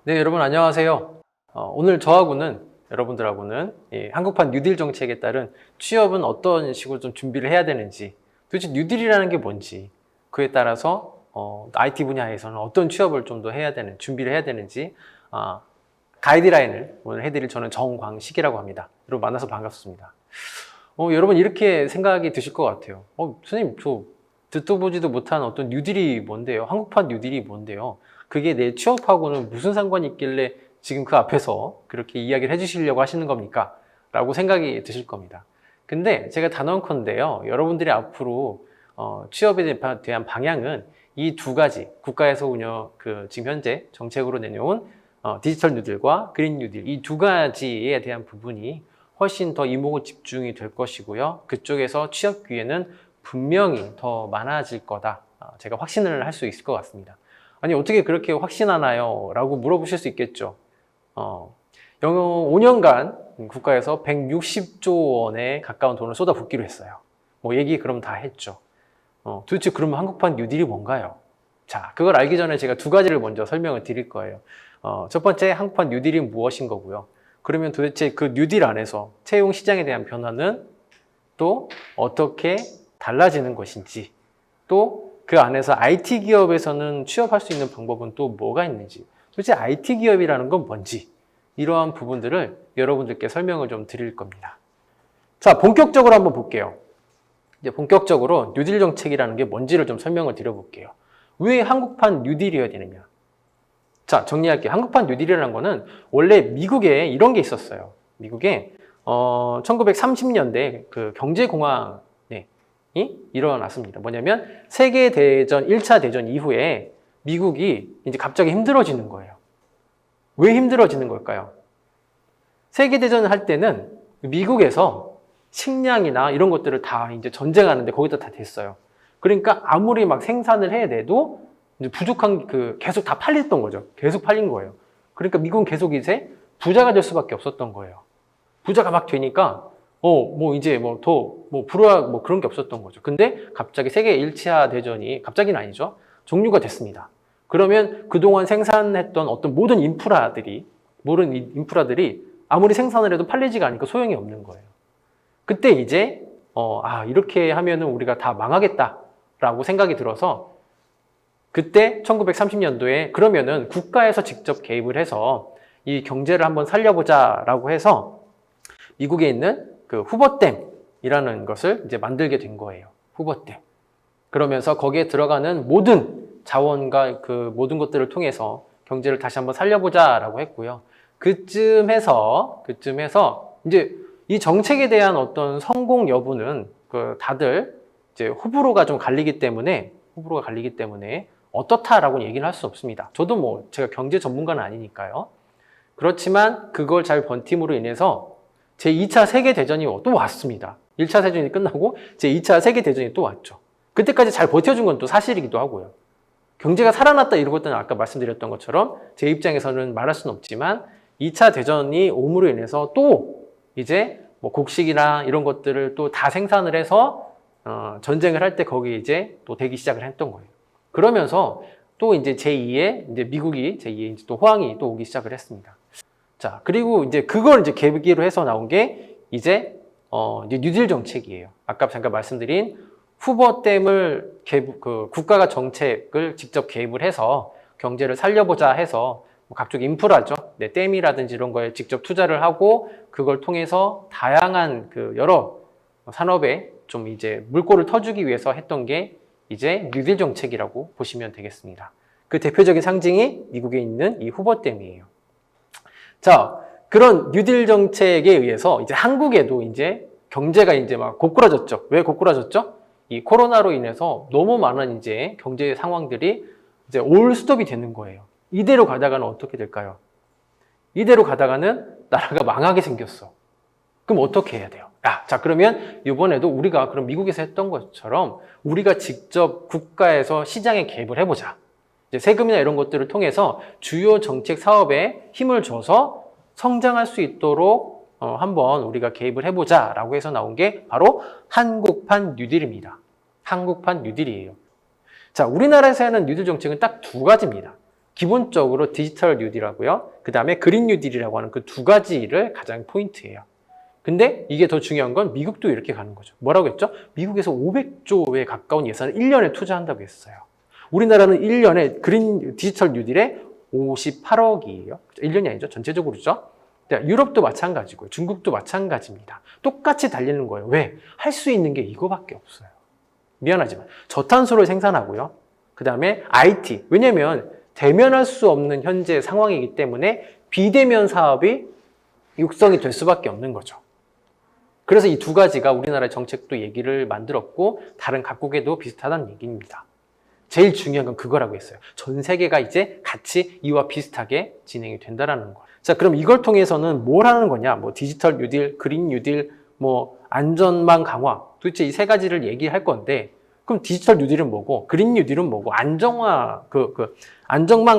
네, 여러분 안녕하세요. 오늘 저하고는 여러분들하고는 한국판 뉴딜 정책에 따른 취업은 어떤 식으로 좀 준비를 해야 되는지, 도대체 뉴딜이라는 게 뭔지, 그에 따라서 IT 분야에서는 어떤 취업을 좀 더 해야 되는, 준비를 해야 되는지 가이드라인을 오늘 해드릴 저는 정광식이라고 합니다. 여러분 만나서 반갑습니다. 여러분 이렇게 생각이 드실 것 같아요. 선생님 저 듣도 보지도 못한 어떤 뉴딜이 뭔데요? 한국판 뉴딜이 뭔데요? 그게 내 취업하고는 무슨 상관이 있길래 지금 그 앞에서 그렇게 이야기를 해주시려고 하시는 겁니까? 라고 생각이 드실 겁니다. 근데 제가 단언컨대요. 여러분들이 앞으로 취업에 대한 방향은 이 두 가지, 국가에서 지금 현재 정책으로 내놓은 디지털 뉴딜과 그린 뉴딜, 이 두 가지에 대한 부분이 훨씬 더 이목을 집중이 될 것이고요. 그쪽에서 취업 기회는 분명히 더 많아질 거다. 제가 확신을 할 수 있을 것 같습니다. 아니 어떻게 그렇게 확신하나요? 라고 물어보실 수 있겠죠. 5년간 국가에서 160조 원에 가까운 돈을 쏟아붓기로 했어요. 뭐 얘기 그럼 다 했죠. 도대체 그러면 한국판 뉴딜이 뭔가요? 자, 그걸 알기 전에 제가 두 가지를 먼저 설명을 드릴 거예요. 첫 번째, 한국판 뉴딜이 무엇인 거고요. 그러면 도대체 그 뉴딜 안에서 채용 시장에 대한 변화는 또 어떻게 달라지는 것인지, 또 그 안에서 IT 기업에서는 취업할 수 있는 방법은 또 뭐가 있는지, 도대체 IT 기업이라는 건 뭔지, 이러한 부분들을 여러분들께 설명을 좀 드릴 겁니다. 자, 본격적으로 한번 볼게요. 이제 본격적으로 뉴딜 정책이라는 게 뭔지를 좀 설명을 드려볼게요. 왜 한국판 뉴딜이어야 되느냐? 자, 정리할게요. 한국판 뉴딜이라는 거는 원래 미국에 이런 게 있었어요. 미국에 1930년대 그 경제공황이 일어났습니다. 뭐냐면 세계대전 1차 대전 이후에 미국이 이제 갑자기 힘들어지는 거예요. 왜 힘들어지는 걸까요? 세계대전을 할 때는 미국에서 식량이나 이런 것들을 다 이제 전쟁하는데 거기다 다 됐어요. 그러니까 아무리 막 생산을 해내도 이제 부족한 계속 다 팔렸던 거죠. 계속 팔린 거예요. 그러니까 미국은 계속 이제 부자가 될 수밖에 없었던 거예요. 부자가 막 되니까 불화 그런 게 없었던 거죠. 근데 갑자기 세계 1차 대전이 갑자기는 아니죠. 종료가 됐습니다. 그러면 그동안 생산했던 어떤 모든 인프라들이 아무리 생산을 해도 팔리지가 않으니까 소용이 없는 거예요. 그때 이제 이렇게 하면은 우리가 다 망하겠다라고 생각이 들어서 그때 1930년도에 그러면은 국가에서 직접 개입을 해서 이 경제를 한번 살려보자라고 해서 미국에 있는 그 후버댐이라는 것을 이제 만들게 된 거예요. 후버댐. 그러면서 거기에 들어가는 모든 자원과 그 모든 것들을 통해서 경제를 다시 한번 살려보자라고 했고요. 그쯤에서 이제 이 정책에 대한 어떤 성공 여부는 다들 이제 호불호가 갈리기 때문에 어떻다라고 얘기는 할 수 없습니다. 저도 제가 경제 전문가는 아니니까요. 그렇지만 그걸 잘 버팀으로 인해서 제2차 세계대전이 또 왔습니다. 1차 세계대전이 끝나고 제2차 세계대전이 또 왔죠. 그때까지 잘 버텨준 건 또 사실이기도 하고요. 경제가 살아났다 이런 것들은 아까 말씀드렸던 것처럼 제 입장에서는 말할 수는 없지만 2차 대전이 옴으로 인해서 또 이제 곡식이나 이런 것들을 또 다 생산을 해서 전쟁을 할 때 거기 이제 또 되기 시작을 했던 거예요. 그러면서 또 이제 미국이 제2의 이제 또 호황이 또 오기 시작을 했습니다. 자, 그리고 이제 그걸 이제 계기로 해서 나온 게 이제 뉴딜 정책이에요. 아까 잠깐 말씀드린 후버댐을 국가가 정책을 직접 개입을 해서 경제를 살려보자 해서 각종 인프라죠. 댐이라든지 이런 거에 직접 투자를 하고 그걸 통해서 다양한 여러 산업에 좀 이제 물꼬를 터주기 위해서 했던 게 이제 뉴딜 정책이라고 보시면 되겠습니다. 그 대표적인 상징이 미국에 있는 이 후버댐이에요. 자, 그런 뉴딜 정책에 의해서 이제 한국에도 이제 경제가 이제 막 고꾸라졌죠. 왜 고꾸라졌죠? 이 코로나로 인해서 너무 많은 이제 경제 상황들이 이제 올 스톱이 되는 거예요. 이대로 가다가는 어떻게 될까요? 이대로 가다가는 나라가 망하게 생겼어. 그럼 어떻게 해야 돼요? 자, 그러면 이번에도 우리가 그럼 미국에서 했던 것처럼 우리가 직접 국가에서 시장에 개입을 해보자. 이제 세금이나 이런 것들을 통해서 주요 정책 사업에 힘을 줘서 성장할 수 있도록 한번 우리가 개입을 해보자라고 해서 나온 게 바로 한국판 뉴딜입니다. 한국판 뉴딜이에요. 자, 우리나라에서 하는 뉴딜 정책은 딱 두 가지입니다. 기본적으로 디지털 뉴딜하고요. 그 다음에 그린 뉴딜이라고 하는 그 두 가지를 가장 포인트예요. 근데 이게 더 중요한 건 미국도 이렇게 가는 거죠. 뭐라고 했죠? 미국에서 500조에 가까운 예산을 1년에 투자한다고 했어요. 우리나라는 1년에 그린 디지털 뉴딜에 58억이에요. 1년이 아니죠. 전체적으로죠. 유럽도 마찬가지고요. 중국도 마찬가지입니다. 똑같이 달리는 거예요. 왜? 할 수 있는 게 이거밖에 없어요. 미안하지만 저탄소를 생산하고요. 그 다음에 IT. 왜냐면 대면할 수 없는 현재 상황이기 때문에 비대면 사업이 육성이 될 수밖에 없는 거죠. 그래서 이 두 가지가 우리나라의 정책도 얘기를 만들었고 다른 각국에도 비슷하다는 얘기입니다. 제일 중요한 건 그거라고 했어요. 전 세계가 이제 같이 이와 비슷하게 진행이 된다라는 거. 자, 그럼 이걸 통해서는 뭘 하는 거냐? 뭐 디지털 뉴딜, 그린 뉴딜, 뭐 안전망 강화. 도대체 이 세 가지를 얘기할 건데, 그럼 디지털 뉴딜은 뭐고, 그린 뉴딜은 뭐고, 안정망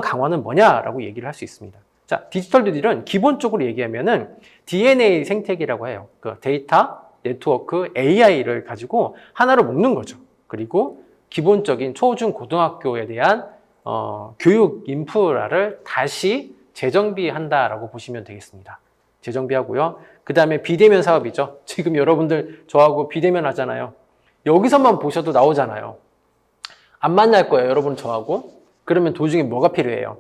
강화는 뭐냐라고 얘기를 할 수 있습니다. 자, 디지털 뉴딜은 기본적으로 얘기하면은 DNA 생태계라고 해요. 그 데이터, 네트워크, AI를 가지고 하나로 묶는 거죠. 그리고 기본적인 초, 중, 고등학교에 대한 교육 인프라를 다시 재정비한다라고 보시면 되겠습니다. 재정비하고요. 그 다음에 비대면 사업이죠. 지금 여러분들 저하고 비대면 하잖아요. 여기서만 보셔도 나오잖아요. 안 만날 거예요, 여러분 저하고. 그러면 도중에 뭐가 필요해요?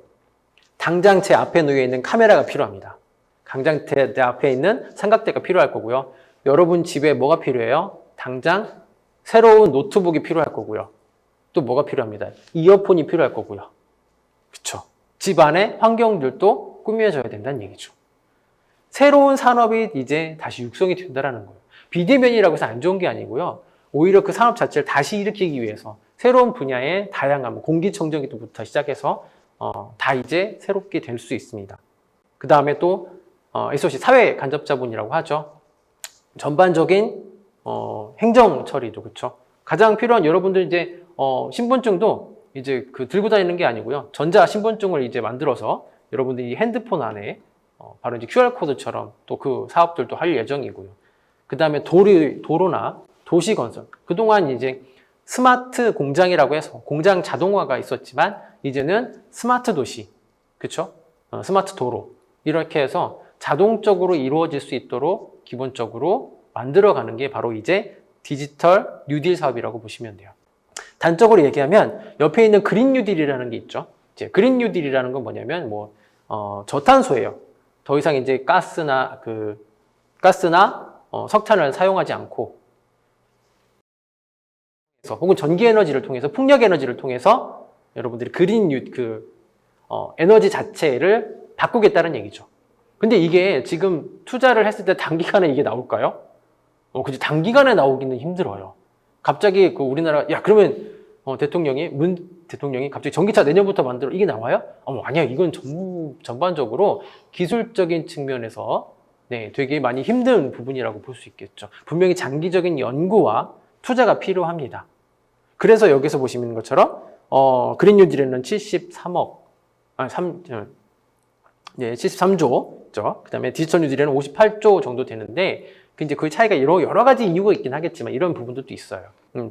당장 제 앞에 놓여 있는 카메라가 필요합니다. 당장 제 앞에 있는 삼각대가 필요할 거고요. 여러분 집에 뭐가 필요해요? 당장 새로운 노트북이 필요할 거고요. 또 뭐가 필요합니다? 이어폰이 필요할 거고요. 그쵸? 집 안에 환경들도 꾸며져야 된다는 얘기죠. 새로운 산업이 이제 다시 육성이 된다는 거예요. 비대면이라고 해서 안 좋은 게 아니고요. 오히려 그 산업 자체를 다시 일으키기 위해서 새로운 분야의 다양한 공기청정기부터 시작해서 다 이제 새롭게 될 수 있습니다. 그 다음에 또 SOC 사회 간접자본이라고 하죠. 전반적인 행정 처리도 그렇죠. 가장 필요한 여러분들 이제 신분증도 이제 그 들고 다니는 게 아니고요. 전자 신분증을 이제 만들어서 여러분들이 핸드폰 안에 바로 이제 QR 코드처럼 또 그 사업들도 할 예정이고요. 그 다음에 도로나 도시 건설. 그동안 이제 스마트 공장이라고 해서 공장 자동화가 있었지만 이제는 스마트 도시, 그렇죠? 스마트 도로 이렇게 해서 자동적으로 이루어질 수 있도록 기본적으로 만들어가는 게 바로 이제 디지털 뉴딜 사업이라고 보시면 돼요. 단적으로 얘기하면 옆에 있는 그린 뉴딜이라는 게 있죠. 이제 그린 뉴딜이라는 건 뭐냐면 저탄소예요. 더 이상 이제 가스나 석탄을 사용하지 않고 혹은 전기 에너지를 통해서 풍력 에너지를 통해서 여러분들이 에너지 자체를 바꾸겠다는 얘기죠. 근데 이게 지금 투자를 했을 때 단기간에 이게 나올까요? 그치, 단기간에 나오기는 힘들어요. 갑자기 우리나라, 그러면 문 대통령이 갑자기 전기차 내년부터 만들어 이게 나와요? 아니야. 이건 전반적으로 기술적인 측면에서 되게 많이 힘든 부분이라고 볼 수 있겠죠. 분명히 장기적인 연구와 투자가 필요합니다. 그래서 여기서 보시는 것처럼 그린 뉴딜에는 73조, 그 다음에 디지털 뉴딜에는 58조 정도 되는데, 이제 그 차이가 여러 가지 이유가 있긴 하겠지만 이런 부분들도 있어요.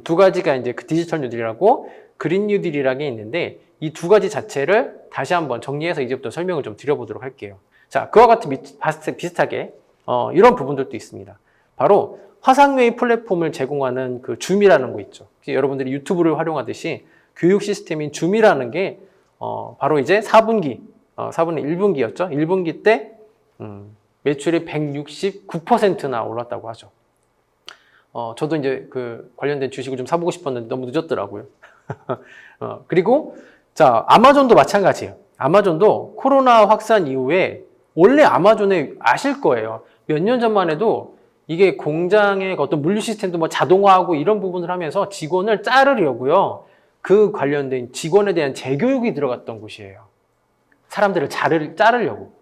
두 가지가 이제 그 디지털 뉴딜이라고 그린 뉴딜이라는 게 있는데 이 두 가지 자체를 다시 한번 정리해서 이제부터 설명을 좀 드려보도록 할게요. 자, 그와 같은 비슷하게 이런 부분들도 있습니다. 바로 화상회의 플랫폼을 제공하는 그 줌이라는 거 있죠. 여러분들이 유튜브를 활용하듯이 교육 시스템인 줌이라는 게 바로 이제 4분기 1분기였죠. 1분기 때 매출이 169%나 올랐다고 하죠. 저도 이제 그 관련된 주식을 좀 사보고 싶었는데 너무 늦었더라고요. 그리고 자, 아마존도 마찬가지예요. 아마존도 코로나 확산 이후에 원래 아마존에 아실 거예요. 몇 년 전만 해도 이게 공장의 어떤 물류 시스템도 자동화하고 이런 부분을 하면서 직원을 자르려고요. 그 관련된 직원에 대한 재교육이 들어갔던 곳이에요. 사람들을 자르려고.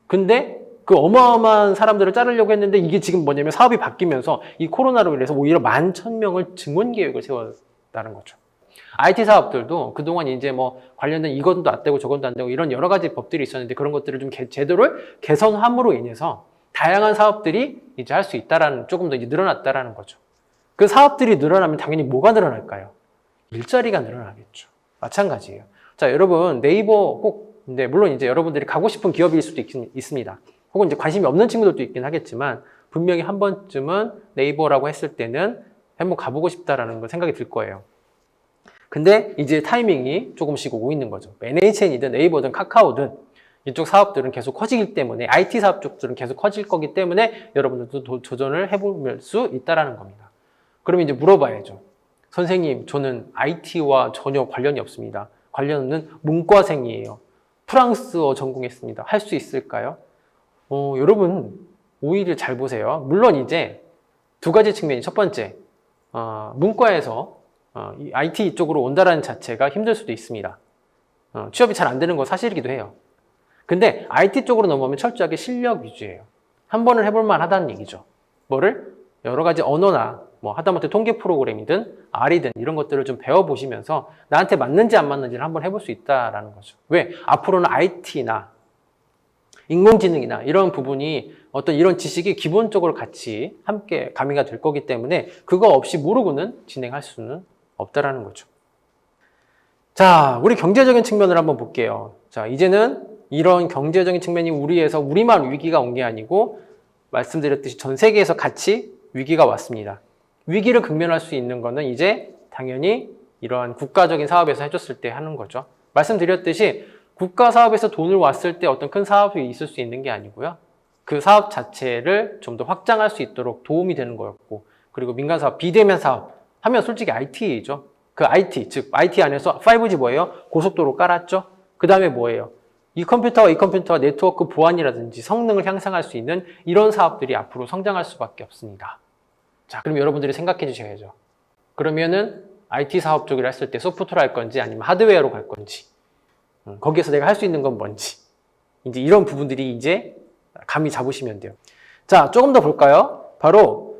근데 그 어마어마한 사람들을 자르려고 했는데 이게 지금 뭐냐면 사업이 바뀌면서 이 코로나로 인해서 오히려 11,000명을 증원 계획을 세웠다는 거죠. IT 사업들도 그동안 이제 관련된 이것도 안 되고 저것도 안 되고 이런 여러 가지 법들이 있었는데 그런 것들을 좀 제도를 개선함으로 인해서 다양한 사업들이 이제 할 수 있다라는, 조금 더 이제 늘어났다라는 거죠. 그 사업들이 늘어나면 당연히 뭐가 늘어날까요? 일자리가 늘어나겠죠. 마찬가지예요. 자, 여러분 네이버 꼭, 근데 물론 이제 여러분들이 가고 싶은 기업일 수도 있습니다. 혹은 이제 관심이 없는 친구들도 있긴 하겠지만 분명히 한 번쯤은 네이버라고 했을 때는 한번 가보고 싶다라는 걸 생각이 들 거예요. 근데 이제 타이밍이 조금씩 오고 있는 거죠. NHN이든 네이버든 카카오든 이쪽 사업들은 계속 커지기 때문에 IT 사업 쪽들은 계속 커질 거기 때문에 여러분들도 도전을 해볼 수 있다라는 겁니다. 그러면 이제 물어봐야죠. 선생님, 저는 IT와 전혀 관련이 없습니다. 관련 없는 문과생이에요. 프랑스어 전공했습니다. 할 수 있을까요? 여러분 오히려 잘 보세요. 물론 이제 두 가지 측면이 첫 번째, 문과에서 이 IT 쪽으로 온다라는 자체가 힘들 수도 있습니다. 취업이 잘 안 되는 건 사실이기도 해요. 근데 IT 쪽으로 넘어오면 철저하게 실력 위주예요. 한 번은 해볼 만하다는 얘기죠. 뭐를? 여러 가지 언어나 뭐 하다못해 통계 프로그램이든 R이든 이런 것들을 좀 배워보시면서 나한테 맞는지 안 맞는지를 한번 해볼 수 있다라는 거죠. 왜? 앞으로는 IT나 인공지능이나 이런 부분이 어떤 이런 지식이 기본적으로 같이 함께 가미가 될 거기 때문에 그거 없이 모르고는 진행할 수는 없다라는 거죠. 자, 우리 경제적인 측면을 한번 볼게요. 자, 이제는 이런 경제적인 측면이 우리만 위기가 온 게 아니고 말씀드렸듯이 전 세계에서 같이 위기가 왔습니다. 위기를 극면할 수 있는 거는 이제 당연히 이러한 국가적인 사업에서 해줬을 때 하는 거죠. 말씀드렸듯이 국가 사업에서 돈을 왔을 때 어떤 큰 사업이 있을 수 있는 게 아니고요. 그 사업 자체를 좀 더 확장할 수 있도록 도움이 되는 거였고, 그리고 민간 사업, 비대면 사업 하면 솔직히 IT죠. 그 IT, 즉 IT 안에서 5G 뭐예요? 고속도로 깔았죠. 그 다음에 뭐예요? 이 컴퓨터와 네트워크 보안이라든지 성능을 향상할 수 있는 이런 사업들이 앞으로 성장할 수밖에 없습니다. 자, 그럼 여러분들이 생각해 주셔야죠. 그러면은 IT 사업 쪽을 했을 때 소프트웨어로 할 건지 아니면 하드웨어로 갈 건지, 거기에서 내가 할 수 있는 건 뭔지, 이제 이런 부분들이 이제 감이 잡으시면 돼요. 자, 조금 더 볼까요? 바로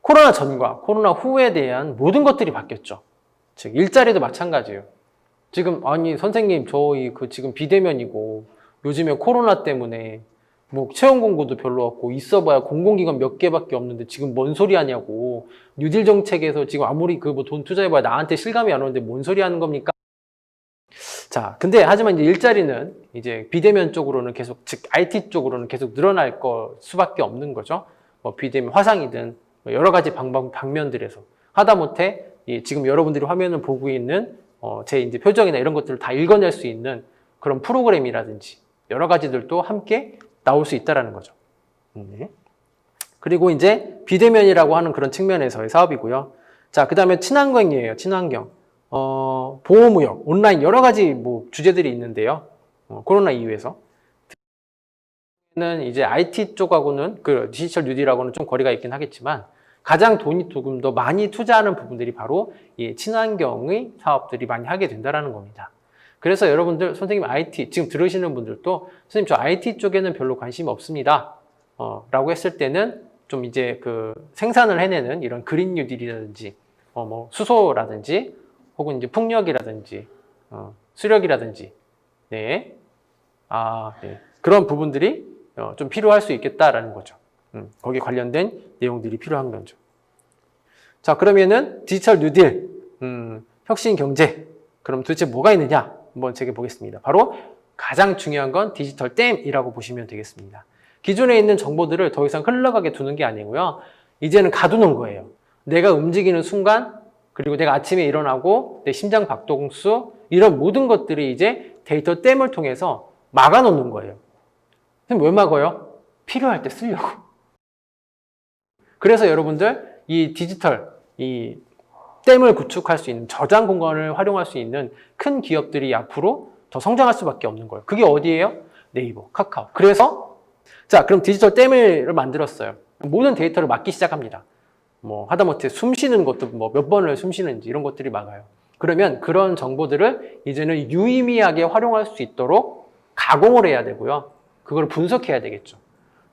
코로나 전과 코로나 후에 대한 모든 것들이 바뀌었죠. 즉 일자리도 마찬가지예요. 지금 아니 선생님 저희 지금 비대면이고 요즘에 코로나 때문에 뭐 채용 공고도 별로 없고 있어봐야 공공기관 몇 개밖에 없는데 지금 뭔 소리 하냐고, 뉴딜 정책에서 지금 아무리 뭐 돈 투자해봐야 나한테 실감이 안 오는데 뭔 소리 하는 겁니까? 자, 근데 하지만 이제 일자리는 이제 비대면 쪽으로는 계속, 즉 IT 쪽으로는 계속 늘어날 수밖에 없는 거죠. 뭐 비대면 화상이든 여러 가지 방면들에서 하다못해 지금 여러분들이 화면을 보고 있는 제 이제 표정이나 이런 것들을 다 읽어낼 수 있는 그런 프로그램이라든지 여러 가지들도 함께 나올 수 있다라는 거죠. 그리고 이제 비대면이라고 하는 그런 측면에서의 사업이고요. 자, 그 다음에 친환경이에요. 친환경. 보호무역, 온라인 여러 가지 뭐 주제들이 있는데요. 코로나 이후에서. 는 이제 IT 쪽하고는 그 디지털 뉴딜하고는 좀 거리가 있긴 하겠지만 가장 돈이 조금 더 많이 투자하는 부분들이 바로 이 친환경의 사업들이 많이 하게 된다라는 겁니다. 그래서 여러분들 선생님 IT 지금 들으시는 분들도 선생님 저 IT 쪽에는 별로 관심이 없습니다. 라고 했을 때는 좀 이제 그 생산을 해내는 이런 그린 뉴딜이라든지 뭐 수소라든지 혹은 이제 풍력이라든지 수력이라든지 네. 네. 그런 부분들이 좀 필요할 수 있겠다라는 거죠. 거기에 관련된 내용들이 필요한 거죠. 자, 그러면은 디지털 뉴딜, 혁신 경제. 그럼 도대체 뭐가 있느냐? 한번 제가 보겠습니다. 바로 가장 중요한 건 디지털 댐이라고 보시면 되겠습니다. 기존에 있는 정보들을 더 이상 흘러가게 두는 게 아니고요. 이제는 가두는 거예요. 내가 움직이는 순간, 그리고 내가 아침에 일어나고 내 심장 박동수, 이런 모든 것들이 이제 데이터 댐을 통해서 막아놓는 거예요. 왜 막아요? 필요할 때 쓰려고. 그래서 여러분들 이 디지털, 이 댐을 구축할 수 있는 저장 공간을 활용할 수 있는 큰 기업들이 앞으로 더 성장할 수밖에 없는 거예요. 그게 어디예요? 네이버, 카카오. 그래서 자, 그럼 디지털 댐을 만들었어요. 모든 데이터를 막기 시작합니다. 뭐 하다못해 숨 쉬는 것도 뭐 몇 번을 숨 쉬는지 이런 것들이 막아요. 그러면 그런 정보들을 이제는 유의미하게 활용할 수 있도록 가공을 해야 되고요. 그걸 분석해야 되겠죠.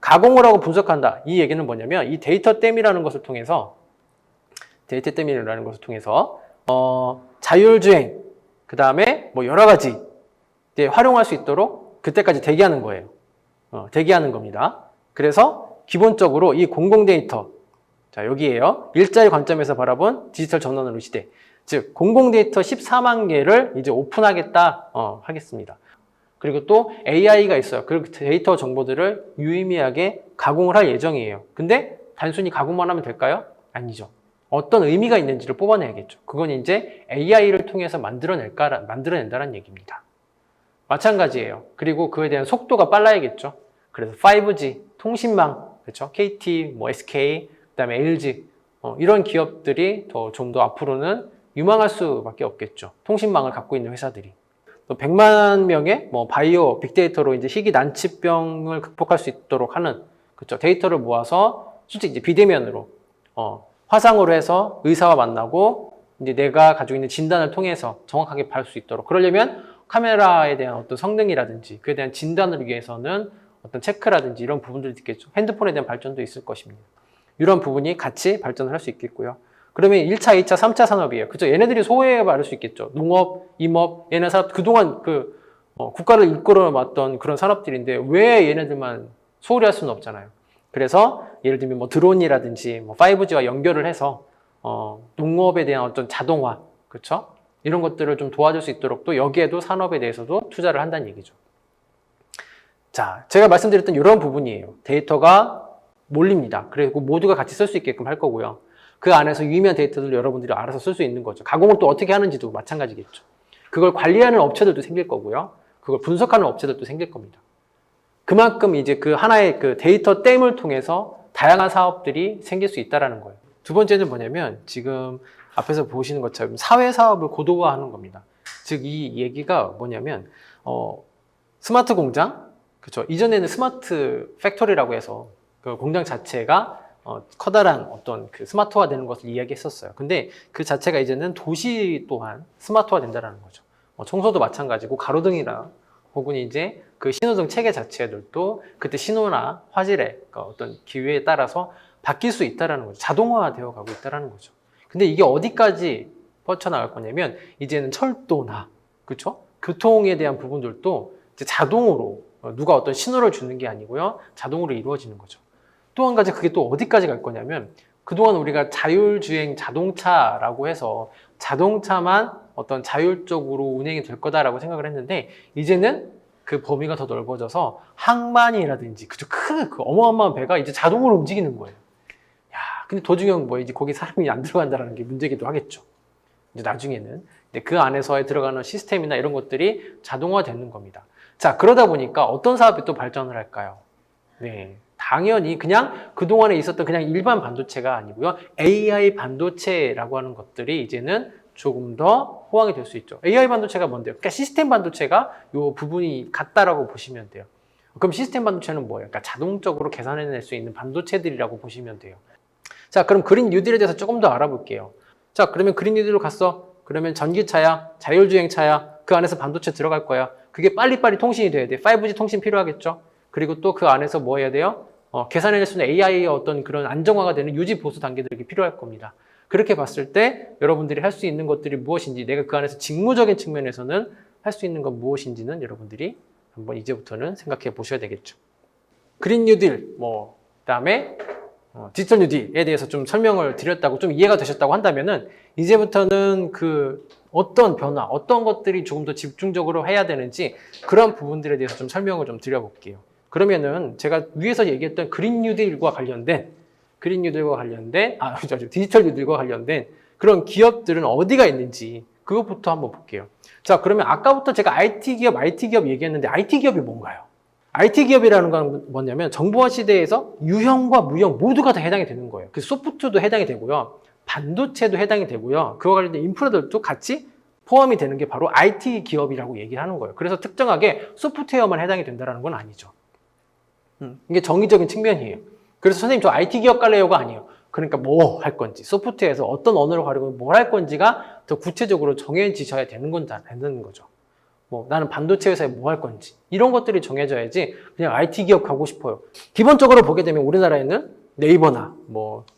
가공을 하고 분석한다. 이 얘기는 뭐냐면 이 데이터 댐이라는 것을 통해서 자율주행, 그 다음에 뭐 여러 가지 활용할 수 있도록 그때까지 대기하는 거예요. 대기하는 겁니다. 그래서 기본적으로 이 공공 데이터, 자 여기에요. 일자리 관점에서 바라본 디지털 전환으로 시대. 즉 공공 데이터 14만 개를 이제 오픈하겠다 하겠습니다. 그리고 또 AI가 있어요. 그 데이터 정보들을 유의미하게 가공을 할 예정이에요. 근데 단순히 가공만 하면 될까요? 아니죠. 어떤 의미가 있는지를 뽑아내야겠죠. 그건 이제 AI를 통해서 만들어낸다는 얘기입니다. 마찬가지예요. 그리고 그에 대한 속도가 빨라야겠죠. 그래서 5G, 통신망, 그렇죠? KT, SK, 그다음에 LG 이런 기업들이 좀 더 앞으로는 유망할 수밖에 없겠죠. 통신망을 갖고 있는 회사들이. 또 100만 명의 바이오 빅데이터로 이제 희귀 난치병을 극복할 수 있도록 하는 그렇죠. 데이터를 모아서 솔직히 이제 비대면으로 화상으로 해서 의사와 만나고 이제 내가 가지고 있는 진단을 통해서 정확하게 볼 수 있도록 그러려면 카메라에 대한 어떤 성능이라든지 그에 대한 진단을 위해서는 어떤 체크라든지 이런 부분들이 있겠죠. 핸드폰에 대한 발전도 있을 것입니다. 이런 부분이 같이 발전을 할 수 있겠고요. 그러면 1차, 2차, 3차 산업이에요. 그죠? 얘네들이 소외받을 수 있겠죠. 농업, 임업, 얘네 산업 그동안 국가를 이끌어왔던 그런 산업들인데 왜 얘네들만 소홀히 할 수는 없잖아요. 그래서 예를 들면 드론이라든지 5G와 연결을 해서 농업에 대한 어떤 자동화, 그렇죠? 이런 것들을 좀 도와줄 수 있도록 또 여기에도 산업에 대해서도 투자를 한다는 얘기죠. 자, 제가 말씀드렸던 이런 부분이에요. 데이터가 몰립니다. 그리고 모두가 같이 쓸 수 있게끔 할 거고요. 그 안에서 유의미한 데이터들을 여러분들이 알아서 쓸 수 있는 거죠. 가공을 또 어떻게 하는지도 마찬가지겠죠. 그걸 관리하는 업체들도 생길 거고요. 그걸 분석하는 업체들도 생길 겁니다. 그만큼 이제 그 하나의 그 데이터 댐을 통해서 다양한 사업들이 생길 수 있다는 거예요. 두 번째는 뭐냐면 지금 앞에서 보시는 것처럼 사회 사업을 고도화하는 겁니다. 즉 이 얘기가 뭐냐면 스마트 공장, 그렇죠? 이전에는 스마트 팩토리라고 해서 그 공장 자체가 커다란 어떤 그 스마트화되는 것을 이야기했었어요. 근데 그 자체가 이제는 도시 또한 스마트화 된다는 거죠. 청소도 마찬가지고 가로등이나 혹은 이제 그 신호등 체계 자체들도 그때 신호나 화질의 어떤 기후에 따라서 바뀔 수 있다는 거죠. 자동화되어 가고 있다는 거죠. 근데 이게 어디까지 뻗쳐나갈 거냐면 이제는 철도나 그렇죠? 교통에 대한 부분들도 이제 자동으로 누가 어떤 신호를 주는 게 아니고요. 자동으로 이루어지는 거죠. 또 한 가지 그게 또 어디까지 갈 거냐면 그동안 우리가 자율주행 자동차라고 해서 자동차만 어떤 자율적으로 운행이 될 거다라고 생각을 했는데 이제는 그 범위가 더 넓어져서 항만이라든지 그 어마어마한 배가 이제 자동으로 움직이는 거예요. 야, 근데 더 중요한 건 이제 거기 사람이 안 들어간다는 게 문제기도 하겠죠. 이제 나중에는 근데 그 안에서 들어가는 시스템이나 이런 것들이 자동화되는 겁니다. 자, 그러다 보니까 어떤 사업이 또 발전을 할까요? 네. 당연히 그냥 그동안에 있었던 그냥 일반 반도체가 아니고요. AI 반도체라고 하는 것들이 이제는 조금 더 호황이 될 수 있죠. AI 반도체가 뭔데요? 그러니까 시스템 반도체가 이 부분이 같다라고 보시면 돼요. 그럼 시스템 반도체는 뭐예요? 그러니까 자동적으로 계산해낼 수 있는 반도체들이라고 보시면 돼요. 자, 그럼 그린 뉴딜에 대해서 조금 더 알아볼게요. 자, 그러면 그린 뉴딜로 갔어. 그러면 전기차야, 자율주행차야, 그 안에서 반도체 들어갈 거야. 그게 빨리빨리 통신이 돼야 돼. 5G 통신 필요하겠죠? 그리고 또 그 안에서 뭐 해야 돼요? 계산해낼 수 있는 AI의 어떤 그런 안정화가 되는 유지 보수 단계들이 필요할 겁니다. 그렇게 봤을 때 여러분들이 할 수 있는 것들이 무엇인지 내가 그 안에서 직무적인 측면에서는 할 수 있는 건 무엇인지는 여러분들이 한번 이제부터는 생각해 보셔야 되겠죠. 그린 뉴딜, 그다음에 디지털 뉴딜에 대해서 좀 설명을 드렸다고 좀 이해가 되셨다고 한다면은 이제부터는 그 어떤 변화, 어떤 것들이 조금 더 집중적으로 해야 되는지 그런 부분들에 대해서 좀 설명을 좀 드려볼게요. 그러면은 제가 위에서 얘기했던 그린 뉴딜과 관련된 디지털 뉴딜과 관련된 그런 기업들은 어디가 있는지 그것부터 한번 볼게요. 자, 그러면 아까부터 제가 IT 기업 얘기했는데 IT 기업이 뭔가요? IT 기업이라는 건 뭐냐면 정보화 시대에서 유형과 무형 모두가 다 해당이 되는 거예요. 그 소프트도 해당이 되고요. 반도체도 해당이 되고요. 그와 관련된 인프라들도 같이 포함이 되는 게 바로 IT 기업이라고 얘기를 하는 거예요. 그래서 특정하게 소프트웨어만 해당이 된다는 건 아니죠. 이게 정의적인 측면이에요. 그래서 선생님 저 IT 기업 갈래요가 아니에요. 그러니까 뭐 할 건지, 소프트웨어에서 어떤 언어를 활용하면 뭘 할 건지가 더 구체적으로 정해지셔야 되는 거죠. 나는 반도체 회사에 뭐 할 건지 이런 것들이 정해져야지 그냥 IT 기업 가고 싶어요. 기본적으로 보게 되면 우리나라에는 네이버나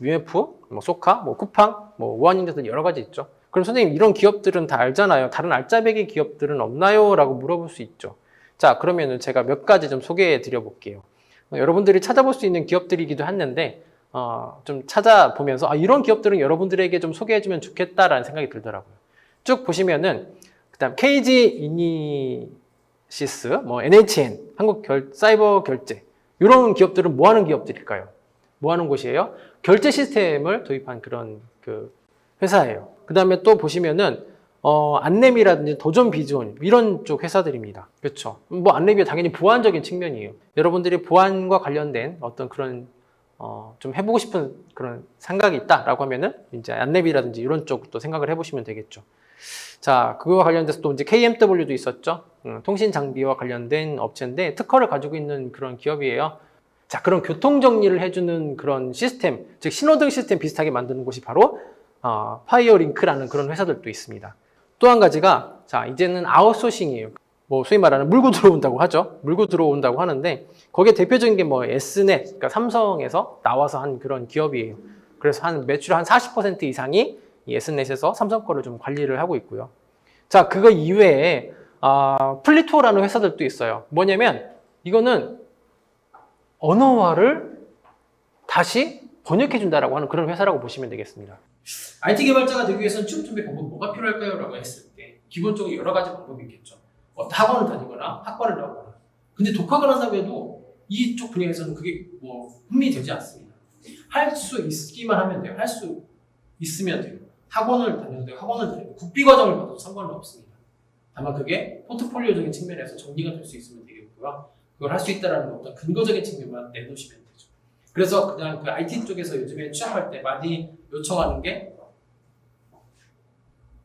UF, 소카, 쿠팡, 우한인재들 여러 가지 있죠. 그럼 선생님 이런 기업들은 다 알잖아요. 다른 알짜배기 기업들은 없나요? 라고 물어볼 수 있죠. 자, 그러면은 제가 몇 가지 좀 소개해 드려 볼게요. 여러분들이 찾아볼 수 있는 기업들이기도 했는데 좀 찾아보면서 이런 기업들은 여러분들에게 좀 소개해주면 좋겠다라는 생각이 들더라고요. 쭉 보시면은 그다음 KG 이니시스, 뭐 NHN, 사이버 결제 이런 기업들은 뭐 하는 기업들일까요? 뭐 하는 곳이에요? 결제 시스템을 도입한 그런 그 회사예요. 그다음에 또 보시면은 안랩이라든지 도전 비전 이런 쪽 회사들입니다. 그렇죠? 뭐 안랩이 당연히 보안적인 측면이에요. 여러분들이 보안과 관련된 어떤 그런 좀 해보고 싶은 그런 생각이 있다라고 하면은 이제 안랩이라든지 이런 쪽도 생각을 해보시면 되겠죠. 자, 그거와 관련돼서 또 이제 KMW도 있었죠. 통신 장비와 관련된 업체인데 특허를 가지고 있는 그런 기업이에요. 자, 그런 교통 정리를 해주는 그런 시스템, 즉 신호등 시스템 비슷하게 만드는 곳이 바로 파이어링크라는 그런 회사들도 있습니다. 또 한 가지가 자, 이제는 아웃소싱이에요. 뭐 소위 말하는 물고 들어온다고 하죠. 물고 들어온다고 하는데 거기에 대표적인 게 뭐 S넷, 그러니까 삼성에서 나와서 한 그런 기업이에요. 그래서 한 매출 한 40% 이상이 이 S넷에서 삼성 거를 좀 관리를 하고 있고요. 자, 그거 이외에 플리토라는 회사들도 있어요. 뭐냐면 이거는 언어화를 다시 번역해준다라고 하는 그런 회사라고 보시면 되겠습니다. IT 개발자가 되기 위해서는 취업 준비 방법 뭐가 필요할까요? 라고 했을 때 기본적으로 여러 가지 방법이 있겠죠. 학원을 다니거나 학과를 나오거나. 근데 독학을 한다고 해도 이쪽 분야에서는 그게 뭐 흥미되지 않습니다. 할 수 있기만 하면 돼요. 할 수 있으면 돼요. 학원을 다녀도 돼요. 학원을 다녀도 국비과정을 받아도 상관은 없습니다. 다만 그게 포트폴리오적인 측면에서 정리가 될 수 있으면 되겠고요. 그걸 할 수 있다는 어떤 근거적인 측면만 내놓으시면 되죠. 그래서 그냥 그 IT 쪽에서 요즘에 취업할 때 많이 요청하는 게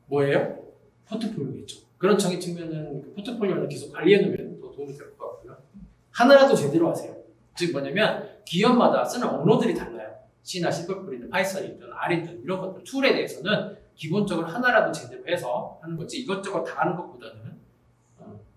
뭐예요? 포트폴리오겠죠. 그런 적인 측면은 그 포트폴리오를 계속 관리해놓으면 더 도움이 될 것 같고요. 하나라도 제대로 하세요. 즉 뭐냐면 기업마다 쓰는 언어들이 달라요. C나 C++이든 파이썬이든 R이든 이런 것들 툴에 대해서는 기본적으로 하나라도 제대로 해서 하는 거지 이것저것 다 하는 것보다는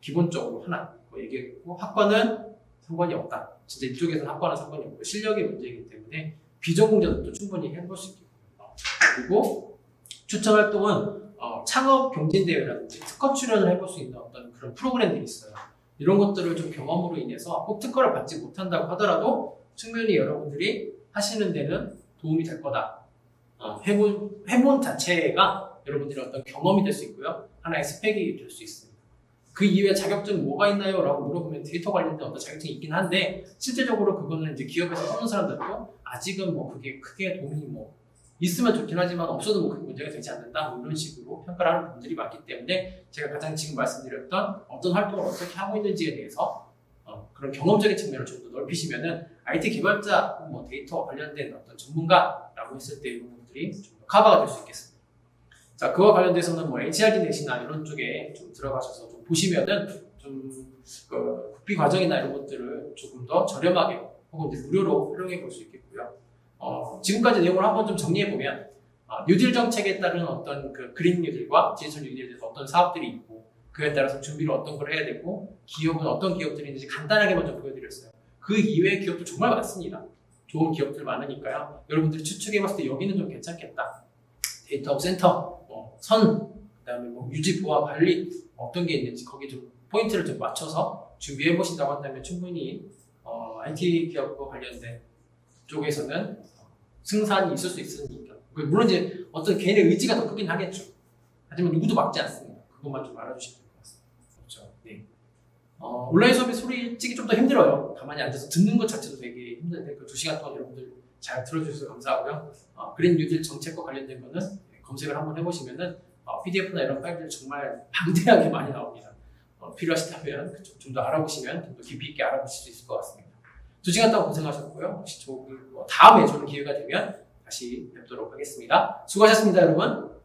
기본적으로 하나 얘기했고 학과는 상관이 없다. 진짜 이쪽에서는 학과는 상관이 없고 실력의 문제이기 때문에 비전공자들도 충분히 해볼 수 있겠고요. 그리고 추천 활동은 창업 경진대회라든지 특허 출연을 해볼 수 있는 어떤 그런 프로그램들이 있어요. 이런 것들을 좀 경험으로 인해서 꼭 특허를 받지 못한다고 하더라도 충분히 여러분들이 하시는 데는 도움이 될 거다. 해본 자체가 여러분들의 어떤 경험이 될 수 있고요. 하나의 스펙이 될 수 있습니다. 그 이외에 자격증 뭐가 있나요? 라고 물어보면 데이터 관련된 어떤 자격증이 있긴 한데 실제적으로 그거는 이제 기업에서 하는 사람들도 아직은 뭐 그게 크게 도움이 뭐 있으면 좋긴 하지만 없어도 뭐 크게 문제가 되지 않는다 뭐 이런 식으로 평가를 하는 분들이 많기 때문에 제가 가장 지금 말씀드렸던 어떤 활동을 어떻게 하고 있는지에 대해서 그런 경험적인 측면을 좀 더 넓히시면은 IT 개발자 뭐 데이터 관련된 어떤 전문가라고 했을 때 이런 분들이 좀 더 커버가 될 수 있겠습니다. 자, 그와 관련돼서는 뭐 HRD 넷이나 이런 쪽에 좀 들어가셔서 좀 보시면은 좀 국비 과정이나 이런 것들을 조금 더 저렴하게 혹은 이제 무료로 활용해 볼 수 있겠고요. 지금까지 내용을 한번 좀 정리해 보면 뉴딜 정책에 따른 어떤 그 그린 뉴딜과 디지털 뉴딜에 대해서 어떤 사업들이 있고 그에 따라서 준비를 어떤 걸 해야 되고 기업은 어떤 기업들이 있는지 간단하게 먼저 보여드렸어요. 그 이외의 기업도 정말 많습니다. 좋은 기업들 많으니까요. 여러분들이 추측해봤을 때 여기는 좀 괜찮겠다. 데이터 센터, 그다음에 뭐 유지 보안 관리 어떤 게 있는지 거기 좀 포인트를 좀 맞춰서 준비해 보신다고 한다면 충분히 IT 기업과 관련된 쪽에서는 승산이 있을 수 있으니까. 물론 이제 어떤 개인의 의지가 더 크긴 하겠죠. 하지만 누구도 막지 않습니다. 그것만 좀 알아주시면 될 것 같습니다. 그렇죠. 네. 온라인 수업이 솔직히 좀 더 힘들어요. 가만히 앉아서 듣는 것 자체도 되게 힘든데 그 2시간 동안 여러분들 잘 들어주셔서 감사하고요. 그린 뉴딜 정책과 관련된 거는 검색을 한번 해보시면은 PDF나 이런 파일들이 정말 방대하게 많이 나옵니다. 필요하시다면 좀 더 알아보시면 좀 더 깊이 있게 알아보실 수 있을 것 같습니다. 2시간 동안 고생하셨고요. 혹시 다음에 좋은 기회가 되면 다시 뵙도록 하겠습니다. 수고하셨습니다, 여러분.